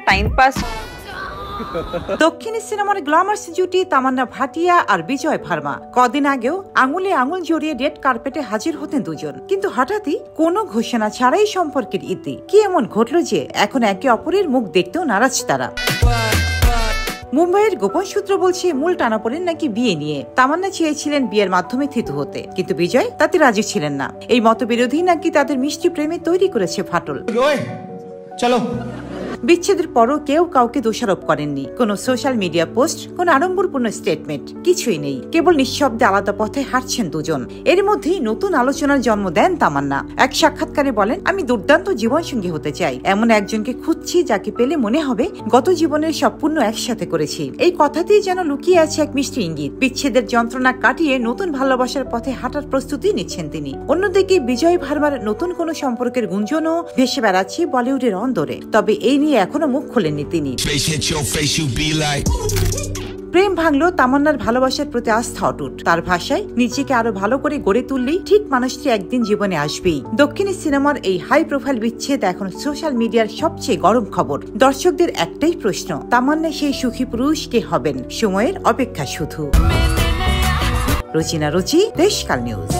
Time pass. দক্ষিণী সিনেমার glamorous জুটি তামান্না ভাটিয়া আর বিজয় ভার্মা কদিন আগেও আঙুলে আঙুল জড়িয়ে রেড কার্পেটে হাজির হতেন দুজন, কিন্তু হঠাৎই কোনো ঘোষণা ছাড়াই সম্পর্কের ইতি। কি এমন ঘটল যে এখন একে অপরের মুখ দেখতেও নারাজ তারা। মুম্বাইয়ের গোপন সূত্র বলছে মূল টানাপোড়েন নাকি বিয়ে নিয়ে। তামান্না চেয়েছিলেন বিয়ের মাধ্যমে থিতু হতে, কিন্তু বিজয় তাতে রাজি ছিলেন না। এই মতবিরোধী নাকি তাদের মিষ্টি প্রেমে তৈরি করেছে ফাটল। চলো। বিচ্ছেদের পরও কেউ কাউকে দোষারোপ করেননি। কোনো সোশ্যাল মিডিয়া পোস্ট, কোনো আড়ম্বরপূর্ণ স্টেটমেন্ট, কিছুই নেই। কেবল নিঃশব্দে আলাদা পথে হাঁটছেন দুজন। এর মধ্যেই নতুন আলোচনার জন্ম দেন তামান্না। এক সাক্ষাৎকারে বলেন, আমি দুর্দান্ত জীবনসঙ্গী হতে চাই, এমন একজনকে খুঁজছি যাকে পেলে মনে হবে গত জীবনের সব পুণ্য একসাথে করেছি। এই কথাতেই যেন লুকিয়ে আছে এক মিষ্টি ইঙ্গিত। বিচ্ছেদের যন্ত্রণা কাটিয়ে নতুন ভালোবাসার পথে হাঁটার প্রস্তুতি নিচ্ছেন তিনি। অন্যদিকে বিজয় ভার্মার নতুন কোনো সম্পর্কের গুঞ্জনও ভেসে বেড়াচ্ছে বলিউডের অন্দরে। তবে এই নিয়ে এখনো মুখ খোলেননি তিনি। প্রেম ভাঙলো, তামান্নার ভালোবাসার প্রতি আস্থা অটুট। তার ভাষায়, নিজেকে আরো ভালো করে গড়ে তুললেই ঠিক মানুষটি একদিন জীবনে আসবেই। দক্ষিণী সিনেমার এই হাই প্রোফাইল বিচ্ছেদ এখন সোশ্যাল মিডিয়ার সবচেয়ে গরম খবর। দর্শকদের একটাই প্রশ্ন, তামান্না সেই সুখী পুরুষ কে হবেন? সময়ের অপেক্ষা শুধু। রচিনা রুচি, দেশকাল নিউজ।